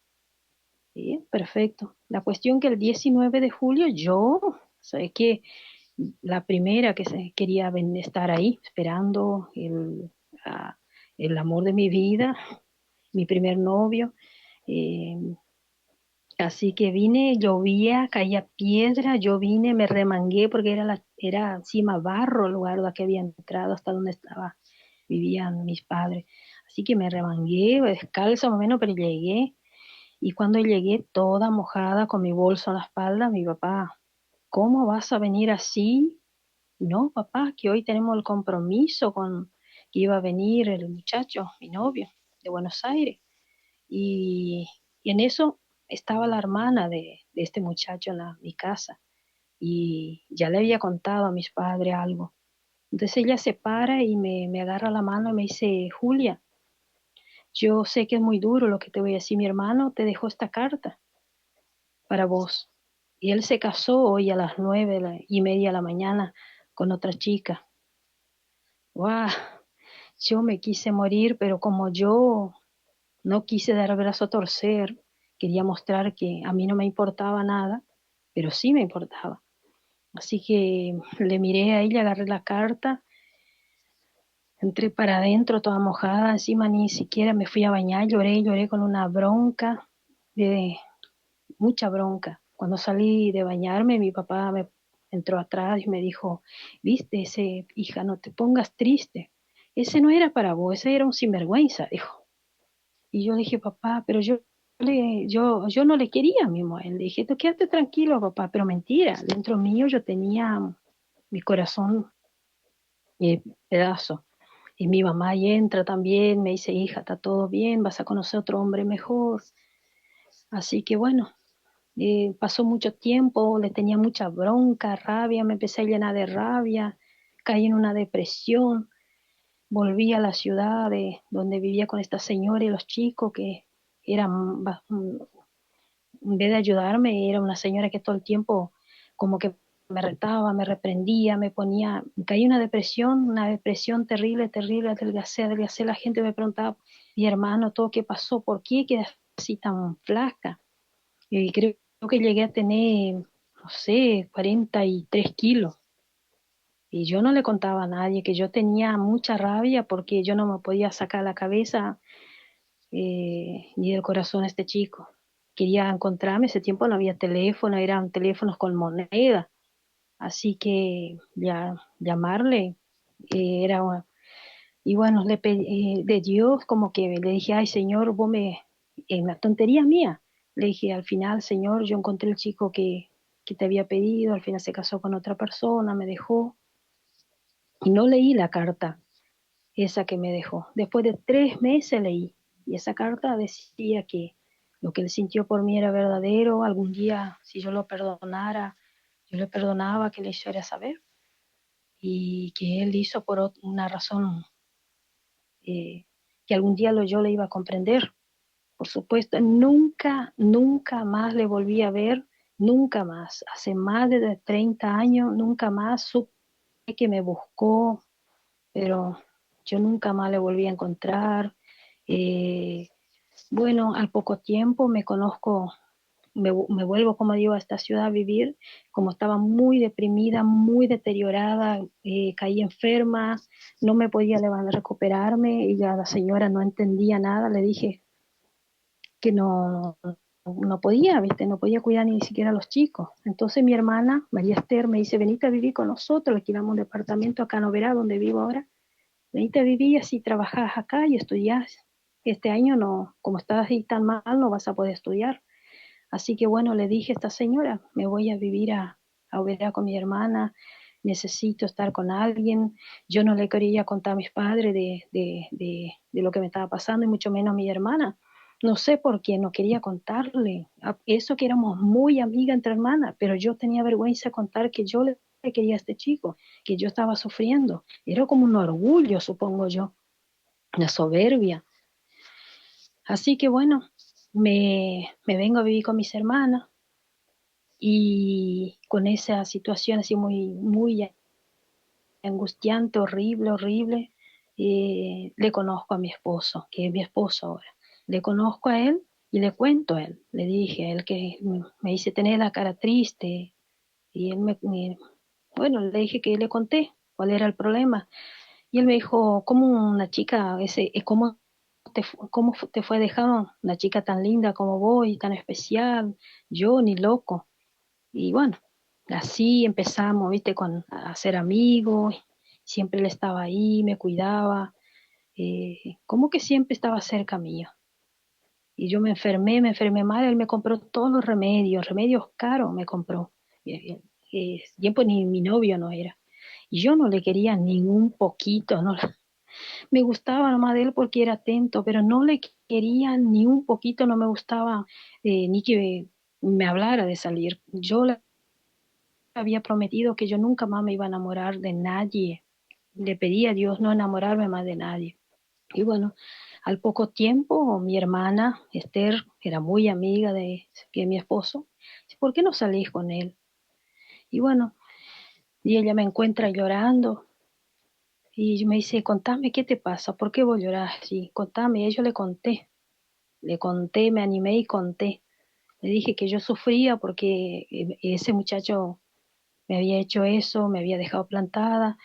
Sí, perfecto. La cuestión que el 19 de julio yo, sabes que la primera que quería estar ahí, esperando el amor de mi vida, mi primer novio. eh, Así que vine, llovía, caía piedra, yo vine, me remangué porque era encima barro el lugar donde había entrado, hasta donde vivían mis padres. Así que me remangué, descalza más o menos, pero llegué. Y cuando llegué toda mojada con mi bolso en la espalda, mi papá, ¿cómo vas a venir así? No, papá, que hoy tenemos el compromiso con que iba a venir el muchacho, mi novio, de Buenos Aires. Y, y en eso estaba la hermana de este muchacho en mi casa y ya le había contado a mis padres algo. Entonces ella se para y me agarra la mano y me dice, Julia, yo sé que es muy duro lo que te voy a decir, mi hermano te dejó esta carta para vos. Y él se casó hoy a las 9:30 de la mañana con otra chica. ¡Guau! Yo me quise morir, pero como yo no quise dar el brazo a torcer, quería mostrar que a mí no me importaba nada, pero sí me importaba. Así que le miré a ella, agarré la carta, entré para adentro toda mojada, encima ni siquiera me fui a bañar, lloré con una bronca, de mucha bronca. Cuando salí de bañarme, mi papá entró atrás y me dijo, viste, ese hija, no te pongas triste. Ese no era para vos, ese era un sinvergüenza, dijo. Y yo le dije, papá, pero yo no le quería a mi mujer. Le dije, tú quédate tranquilo, papá, pero mentira, dentro mío yo tenía mi corazón pedazo. Y mi mamá ahí entra también, me dice, hija, está todo bien, vas a conocer otro hombre mejor. Así que bueno, pasó mucho tiempo, le tenía mucha bronca, rabia, me empecé a llenar de rabia, caí en una depresión, volví a la ciudad donde vivía con esta señora y los chicos que eran, en vez de ayudarme, era una señora que todo el tiempo como que me retaba, me reprendía, me ponía, caí en una depresión terrible, terrible, adelgacé, adelgacé, la gente me preguntaba, mi hermano, todo qué pasó, ¿por qué quedas así tan flaca? Y creo que llegué a tener, no sé, 43 kilos. Y yo no le contaba a nadie que yo tenía mucha rabia porque yo no me podía sacar la cabeza ni del corazón a este chico. Quería encontrarme, ese tiempo no había teléfono, eran teléfonos con moneda, así que ya llamarle era, y bueno, le pedí de Dios como que le dije, ay Señor, vos me, en la tontería mía, le dije al final, Señor, yo encontré el chico que te había pedido, al final se casó con otra persona, me dejó, y no leí la carta esa que me dejó. Después de 3 meses leí, y esa carta decía que lo que él sintió por mí era verdadero, algún día si yo lo perdonara, yo le perdonaba, que le hiciera saber, y que él hizo por una razón que algún día yo le iba a comprender. Por supuesto, nunca, nunca más le volví a ver, nunca más. Hace más de 30 años, nunca más supe que me buscó, pero yo nunca más le volví a encontrar. Eh, bueno, al poco tiempo me conozco, me vuelvo, como digo, a esta ciudad a vivir, como estaba muy deprimida, muy deteriorada, caí enferma, no me podía levantar, recuperarme, y ya la señora no entendía nada, le dije que no podía, ¿viste? No podía cuidar ni siquiera a los chicos. Entonces mi hermana, María Esther, me dice, venite a vivir con nosotros, alquilamos un departamento acá en Oberá, donde vivo ahora, venite a vivir así, trabajás acá y estudiás. Este año no, como estás ahí tan mal, no vas a poder estudiar. Así que bueno, le dije a esta señora, me voy a vivir a Oberá con mi hermana, necesito estar con alguien. Yo no le quería contar a mis padres de lo que me estaba pasando, y mucho menos a mi hermana. No sé por qué, no quería contarle. Eso que éramos muy amigas entre hermanas, pero yo tenía vergüenza de contar que yo le quería a este chico, que yo estaba sufriendo. Era como un orgullo, supongo yo, una soberbia. Así que bueno, me vengo a vivir con mis hermanas, y con esa situación así muy, muy angustiante, horrible, horrible, le conozco a mi esposo, que es mi esposo ahora. Le conozco a él y le cuento a él. Le dije a él que me dice tener la cara triste, y él bueno, le dije que le conté cuál era el problema. Y él me dijo, ¿cómo una chica, cómo te fue dejado una chica tan linda como vos y tan especial? Yo ni loco. Y bueno, así empezamos, viste, a ser amigos, siempre él estaba ahí, me cuidaba, como que siempre estaba cerca mío. Y yo me enfermé mal, él me compró todos los remedios caros me compró. Tiempo ni mi novio no era. Y yo no le quería ningún poquito, no, me gustaba nomás de él porque era atento, pero no le quería ni un poquito, no me gustaba ni que me hablara de salir. Yo le había prometido que yo nunca más me iba a enamorar de nadie. Le pedí a Dios no enamorarme más de nadie. Y bueno, al poco tiempo, mi hermana Esther era muy amiga de mi esposo. Dice, ¿por qué no salís con él? Y bueno, y ella me encuentra llorando y me dice, contame, ¿qué te pasa? ¿Por qué vos llorás? Sí, contame. Y yo le conté, me animé y conté. Le dije que yo sufría porque ese muchacho me había hecho eso, me había dejado plantada,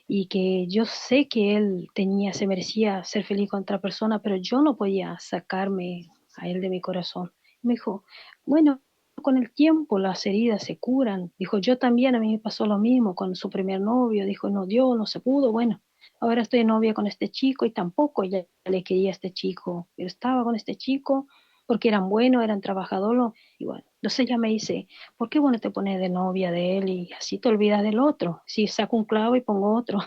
y que yo sé que él se merecía ser feliz con otra persona, pero yo no podía sacarme a él de mi corazón. Me dijo, bueno, con el tiempo las heridas se curan. Dijo, yo también, a mí me pasó lo mismo con su primer novio. Dijo, no dio, no se pudo. Bueno, ahora estoy de novia con este chico y tampoco ella le quería a este chico. Yo estaba con este chico porque eran buenos, eran trabajadores. Y bueno, entonces ella me dice, ¿por qué vos no te pones de novia de él y así te olvidas del otro? Si saco un clavo y pongo otro.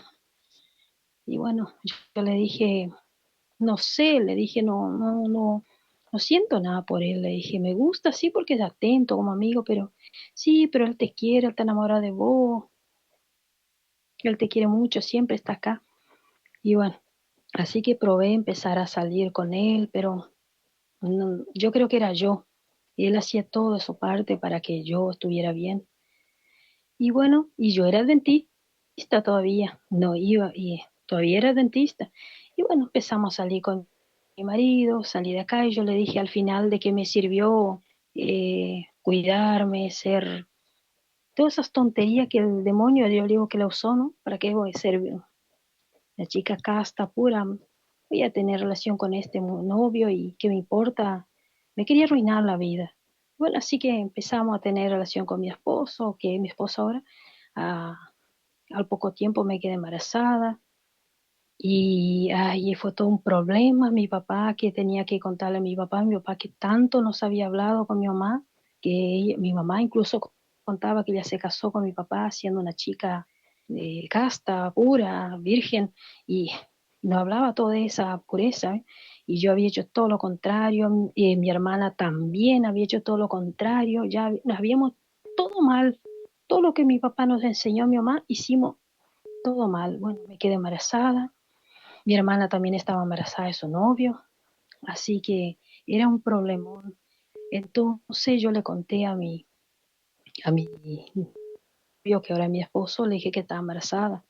Y bueno, yo le dije, no sé, le dije, no siento nada por él. Le dije, me gusta, sí, porque es atento como amigo, pero sí, pero él te quiere, él está enamorado de vos, él te quiere mucho, siempre está acá. Y bueno, así que probé empezar a salir con él, pero yo creo que era yo. Y él hacía todo de su parte para que yo estuviera bien. Y bueno, y yo era adventista todavía, no iba, y todavía era adventista. Y bueno, empezamos a salir con mi marido, salí de acá y yo le dije al final de que me sirvió cuidarme, ser todas esas tonterías que el demonio, yo le digo que la usó, ¿no? ¿Para qué voy a ser la chica casta, pura? Voy a tener relación con este novio y qué me importa, me quería arruinar la vida. Bueno, así que empezamos a tener relación con mi esposo, que es mi esposo ahora. Ah, al poco tiempo me quedé embarazada y ahí fue todo un problema. Mi papá, que tenía que contarle a mi papá que tanto nos había hablado con mi mamá, que mi mamá incluso contaba que ella se casó con mi papá siendo una chica casta, pura, virgen, y no hablaba toda esa pureza, ¿eh? Y yo había hecho todo lo contrario, y mi hermana también había hecho todo lo contrario, ya nos habíamos todo mal, todo lo que mi papá nos enseñó, mi mamá, hicimos todo mal. Bueno, me quedé embarazada. Mi hermana también estaba embarazada de su novio, así que era un problemón. Entonces yo le conté a mi novio, que ahora es mi esposo, le dije que estaba embarazada.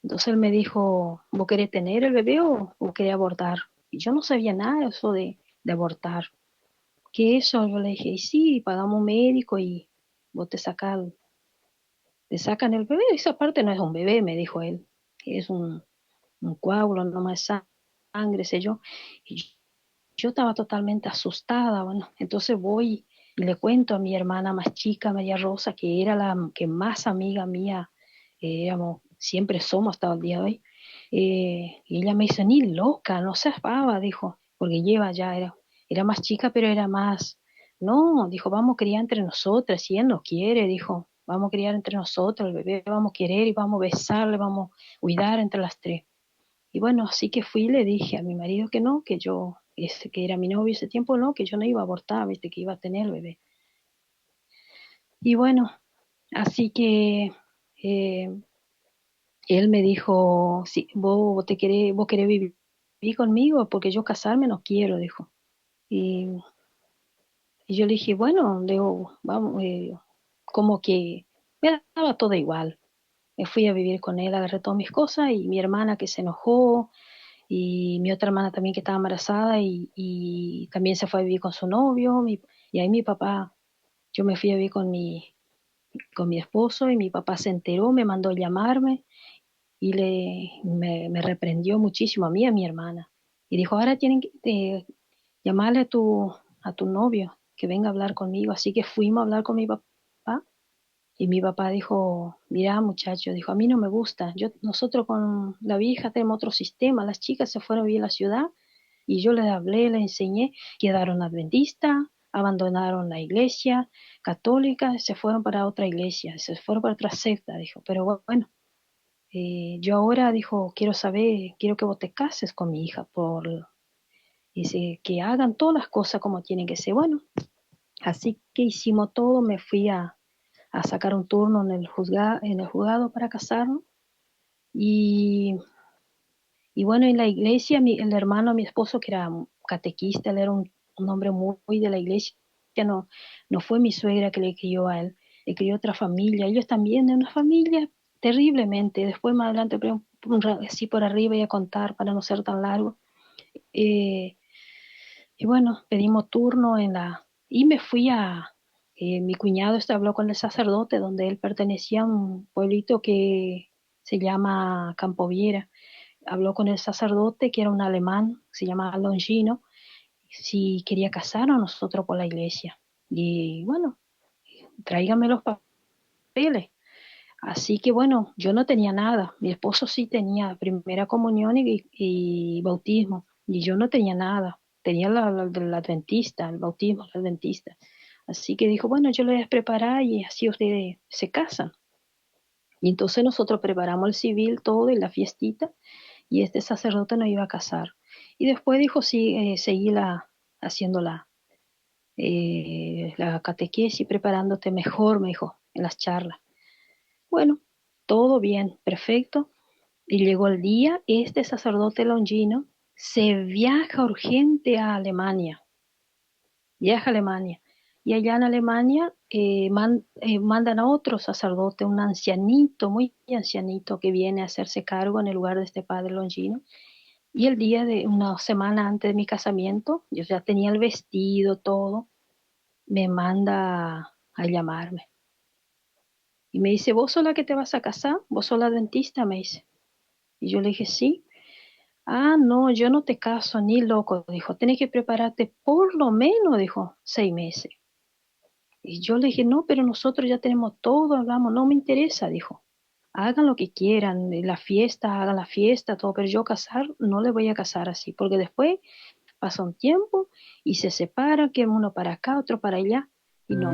Entonces él me dijo, ¿vos querés tener el bebé o querés abortar? Y yo no sabía nada de eso de abortar. ¿Qué eso? Yo le dije, y sí, pagamos un médico y vos te sacan el bebé. Esa parte no es un bebé, me dijo él. Es un coágulo, no más sangre, sé yo. Y yo estaba totalmente asustada, bueno, entonces voy y le cuento a mi hermana más chica, María Rosa, que era la que más amiga mía, éramos, siempre somos hasta el día de hoy, y ella me dice, ni loca, no seas pava, dijo, porque lleva ya, era más chica, pero era más, no, dijo, vamos a criar entre nosotras, si él nos quiere, dijo, vamos a criar entre nosotros, el bebé vamos a querer y vamos a besarle, vamos a cuidar entre las tres. Y bueno, así que fui y le dije a mi marido que no, que yo, ese que era mi novio ese tiempo, no, que yo no iba a abortar, viste, que iba a tener bebé. Y bueno, así que eh, él me dijo, sí, vos querés vivir conmigo, porque yo casarme no quiero, dijo. Y, y yo le dije, bueno, digo, vamos, como que me daba todo igual. Me fui a vivir con él, agarré todas mis cosas y mi hermana que se enojó, y mi otra hermana también que estaba embarazada y también se fue a vivir con su novio, y ahí mi papá, yo me fui a vivir con mi esposo y mi papá se enteró, me mandó a llamarme y me reprendió muchísimo a mí y a mi hermana. Y dijo, ahora tienen que llamarle a tu novio que venga a hablar conmigo. Así que fuimos a hablar con mi papá y mi papá dijo, mira muchacho, dijo, a mí no me gusta. Nosotros con la vieja tenemos otro sistema. Las chicas se fueron a vivir a la ciudad y yo les hablé, les enseñé, quedaron adventistas, abandonaron la iglesia católica, se fueron para otra iglesia, se fueron para otra secta, dijo. Pero bueno, yo ahora, dijo, quiero saber, quiero que vos te cases con mi hija, dice, que hagan todas las cosas como tienen que ser. Bueno, así que hicimos todo, me fui a sacar un turno en el juzgado para casarnos. Y bueno, en la iglesia, el hermano, mi esposo, que era catequista, él era un hombre muy de la iglesia, no fue mi suegra que le crió a él, le crió otra familia, ellos también, de una familia terriblemente. Después, más adelante, pero así por arriba voy a contar para no ser tan largo. Eh, y bueno, pedimos turno y me fui mi cuñado habló con el sacerdote donde él pertenecía a un pueblito que se llama Campoviera. Habló con el sacerdote, que era un alemán, se llamaba Longino, si quería casarnos nosotros por la iglesia. Y bueno, tráigame los papeles. Así que bueno, yo no tenía nada. Mi esposo sí tenía primera comunión y bautismo, y yo no tenía nada. Tenía la adventista, el bautismo, la adventista. Así que dijo, bueno, yo lo voy a preparar y así ustedes se casan. Y entonces nosotros preparamos el civil, todo, y la fiestita, y este sacerdote nos iba a casar. Y después dijo, sí, seguí haciendo la catequesis, preparándote mejor, me dijo, en las charlas. Bueno, todo bien, perfecto. Y llegó el día, este sacerdote longino se viaja urgente a Alemania, viaja a Alemania. Y allá en Alemania mandan a otro sacerdote, un ancianito, muy ancianito, que viene a hacerse cargo en el lugar de este padre longino. Y el día de una semana antes de mi casamiento, yo ya tenía el vestido, todo, me manda a llamarme. Y me dice, ¿vos sos la que te vas a casar? ¿Vos sos la dentista? Me dice. Y yo le dije, sí. Ah, no, yo no te caso ni loco, dijo. Tenés que prepararte por lo menos, dijo, 6 meses. Y yo le dije, no, pero nosotros ya tenemos todo, hablamos, no me interesa, dijo. Hagan lo que quieran, la fiesta, hagan la fiesta, todo, pero yo casar, no le voy a casar así, porque después pasa un tiempo y se separa, que uno para acá, otro para allá, y no.